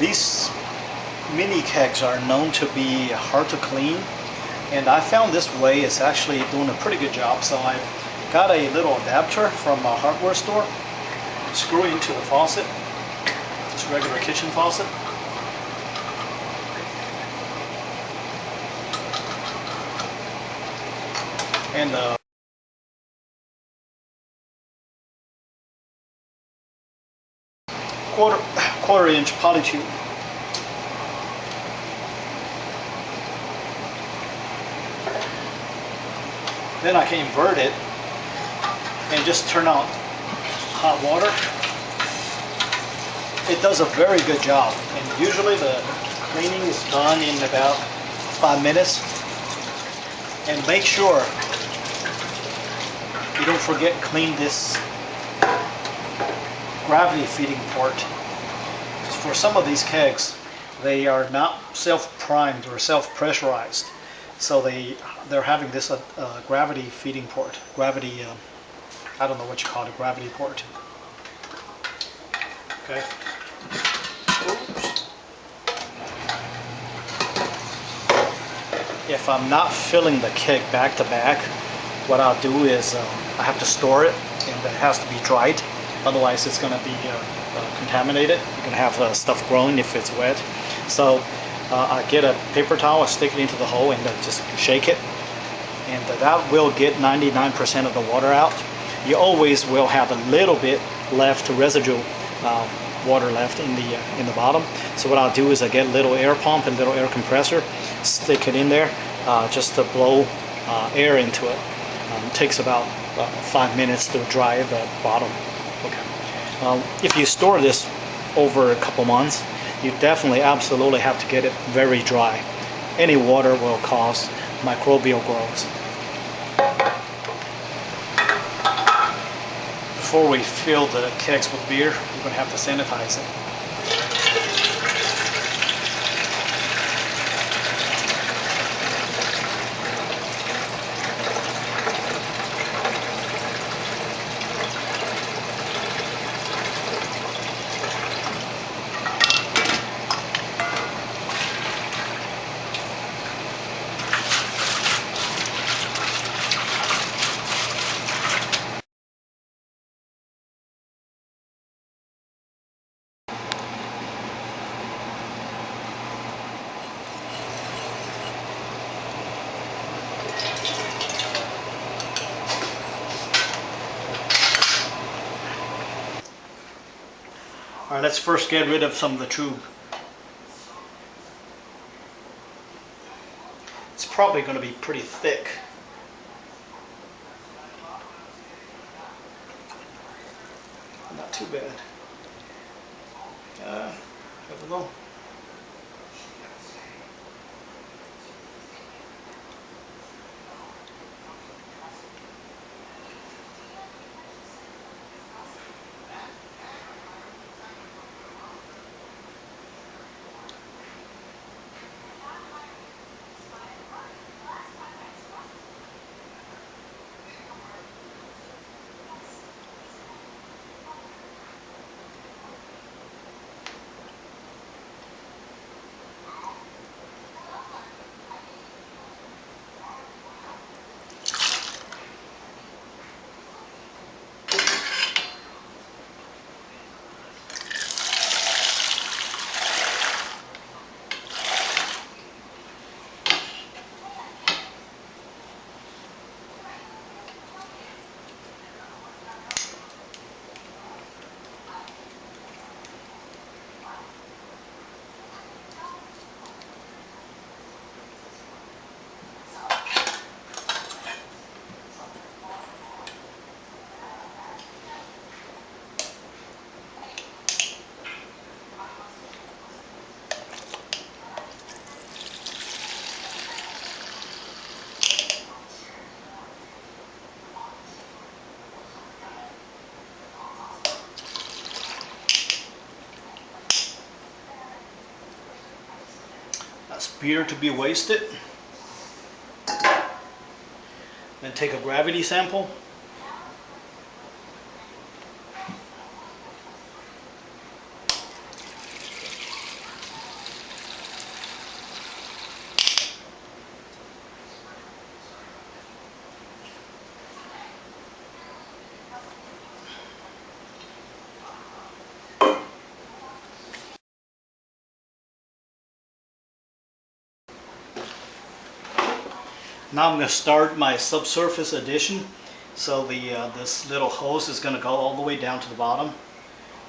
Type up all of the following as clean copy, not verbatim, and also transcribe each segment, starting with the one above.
These mini kegs are known to be hard to clean, and I found this way is actually doing a pretty good job. So I got a little adapter from a hardware store, screw it into the faucet, just regular kitchen faucet. And quarter-inch poly tube. Then I can invert it and just turn on hot water. It does a very good job, and usually the cleaning is done in about 5 minutes. And make sure you don't forget clean this gravity feeding port. For some of these kegs, they are not self-primed or self-pressurized, so they're having this gravity feeding port. Gravity, I don't know what you call it, gravity port. Okay. Oops. If I'm not filling the keg back to back, what I'll do is I have to store it, and it has to be dried. Otherwise, it's going to be contaminated. You can have stuff growing if it's wet. So I get a paper towel, I stick it into the hole, and just shake it, and that will get 99% of the water out. You always will have a little bit left, residual water left in the bottom. So what I'll do is I get a little air pump and little air compressor, stick it in there just to blow air into it. It takes about 5 minutes to dry the bottom. Okay. If you store this over a couple months, you definitely absolutely have to get it very dry. Any water will cause microbial growth. Before we fill the kegs with beer, we're going to have to sanitize it. All right, let's first get rid of some of the tube. It's probably going to be pretty thick. Not too bad. I don't know. That's beer to be wasted. Then take a gravity sample. Now I'm going to start my subsurface addition. So this little hose is going to go all the way down to the bottom.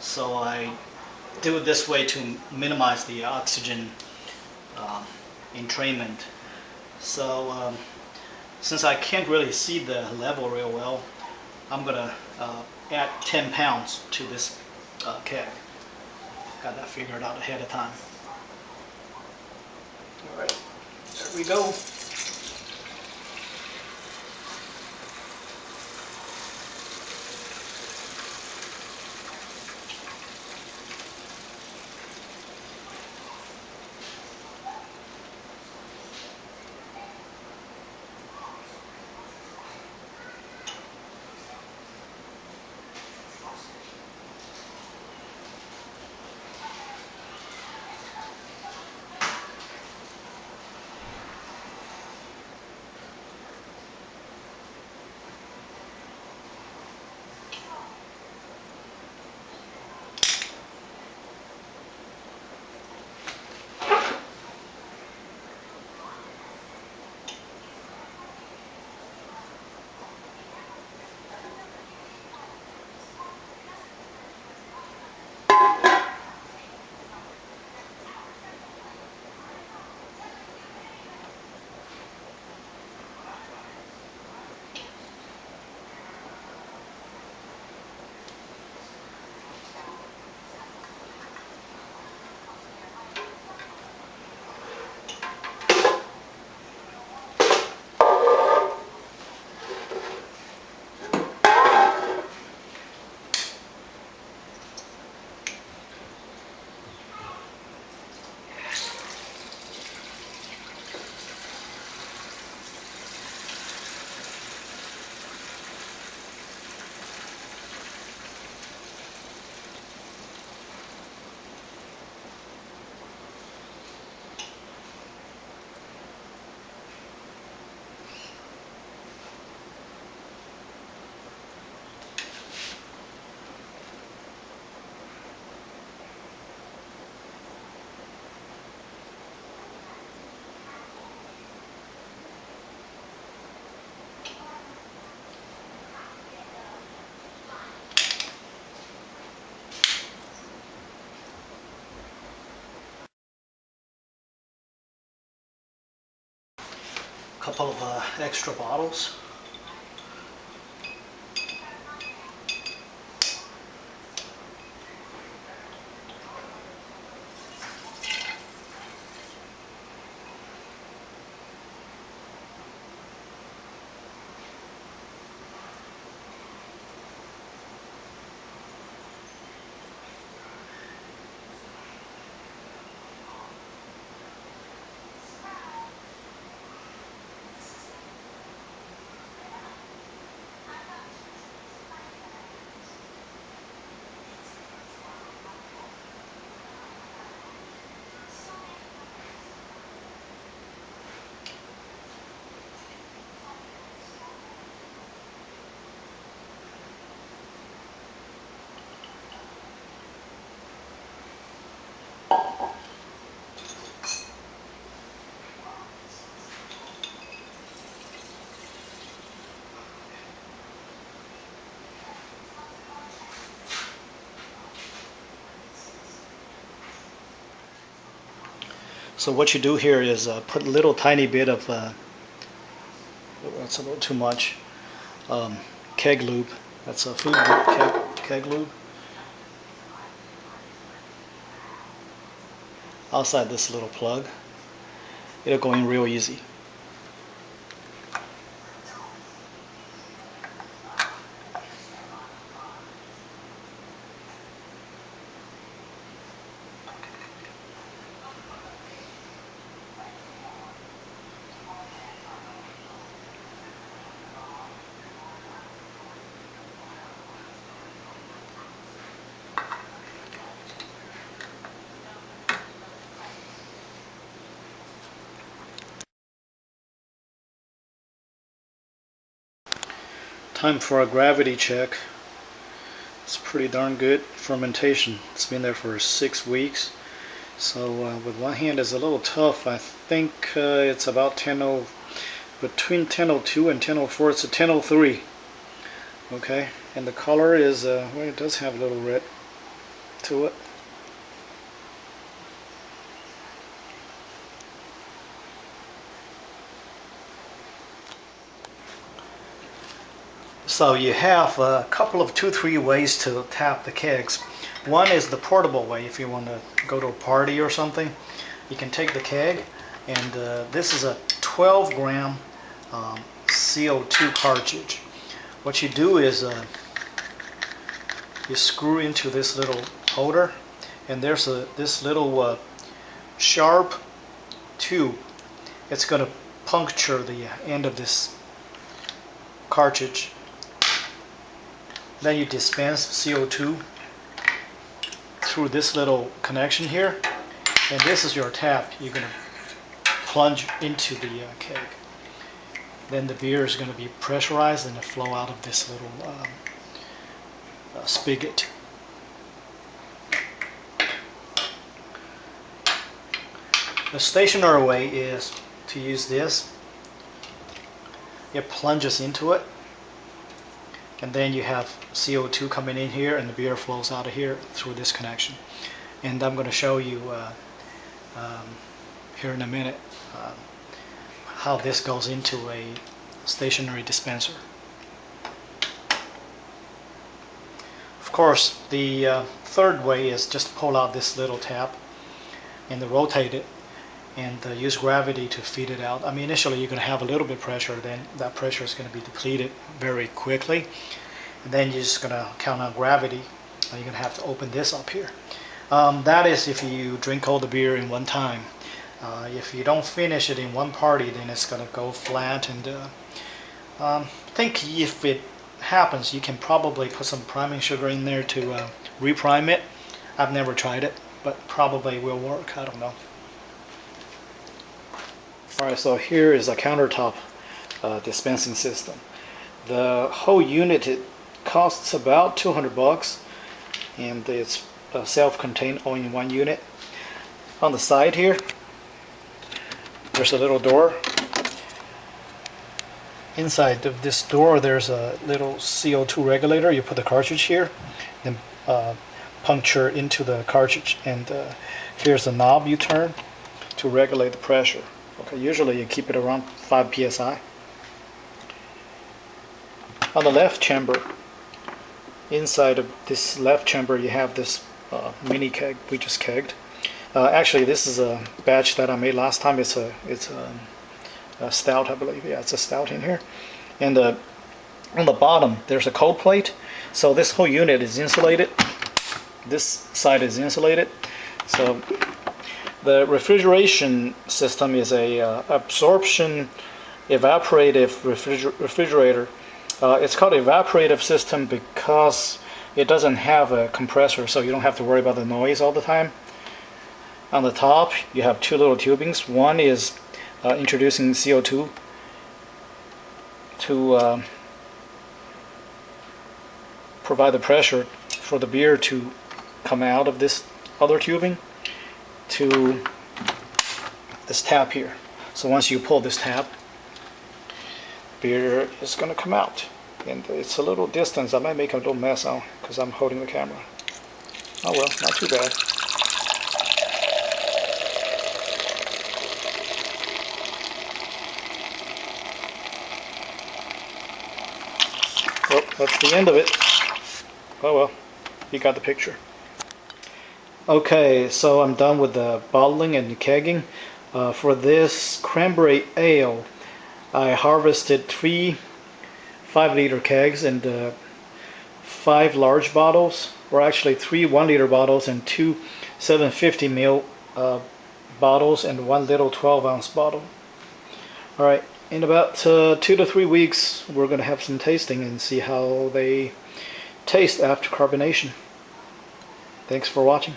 So I do it this way to minimize the oxygen entrainment. So since I can't really see the level real well, I'm going to add 10 pounds to this keg. Got that figured out ahead of time. All right, there we go. Couple of extra bottles. So what you do here is put a little tiny bit of, that's a little too much, keg lube. That's a food keg lube. Outside this little plug. It'll go in real easy. Time for a gravity check. It's pretty darn good fermentation. It's been there for 6 weeks. So with one hand is a little tough. I think it's about between 1002 and 1004. It's a 1003. Okay, and the color is well, it does have a little red to it. So you have a couple of 2-3 ways to tap the kegs. One is the portable way. If you want to go to a party or something, you can take the keg, and this is a 12 gram CO2 cartridge. What you do is you screw into this little holder, and there's this little sharp tube. It's going to puncture the end of this cartridge. Then you dispense CO2 through this little connection here, and this is your tap. You're going to plunge into the keg. Then the beer is going to be pressurized and flow out of this little spigot. The stationary way is to use this. It plunges into it, and then you have CO2 coming in here, and the beer flows out of here through this connection. And I'm going to show you here in a minute how this goes into a stationary dispenser. Of course, the third way is just pull out this little tap and rotate it, and use gravity to feed it out. I mean, initially you're going to have a little bit of pressure, then that pressure is going to be depleted very quickly. And then you're just going to count on gravity. You're going to have to open this up here. That is if you drink all the beer in one time. If you don't finish it in one party, then it's going to go flat. And I think if it happens, you can probably put some priming sugar in there to reprime it. I've never tried it, but probably will work. I don't know. Alright, so here is a countertop dispensing system. The whole unit, it costs about $200, and it's self-contained, all in one unit. On the side here, there's a little door. Inside of this door, there's a little CO2 regulator. You put the cartridge here, then puncture into the cartridge, and here's a knob you turn to regulate the pressure. Okay, usually you keep it around 5 psi. On the left chamber, inside of this left chamber, you have this mini keg we just kegged. Actually, this is a batch that I made last time. It's a stout, I believe. Yeah, it's a stout in here. And on the bottom, there's a cold plate. So this whole unit is insulated. This side is insulated. So the refrigeration system is a absorption evaporative refrigerator. It's called evaporative system because it doesn't have a compressor, so you don't have to worry about the noise all the time. On the top, you have two little tubings. One is introducing CO2 to provide the pressure for the beer to come out of this other tubing to this tap here. So once you pull this tap, beer is going to come out. And it's a little distance. I might make a little mess on because I'm holding the camera. Oh well, not too bad. Well, that's the end of it. Oh well, you got the picture. Okay, so I'm done with the bottling and the kegging. For this cranberry ale, I harvested 3 5-liter kegs and 5 large bottles, or actually 3 1-liter bottles and 2 750 ml bottles and 1 little 12-ounce bottle. Alright, in about 2 to 3 weeks we're going to have some tasting and see how they taste after carbonation. Thanks for watching.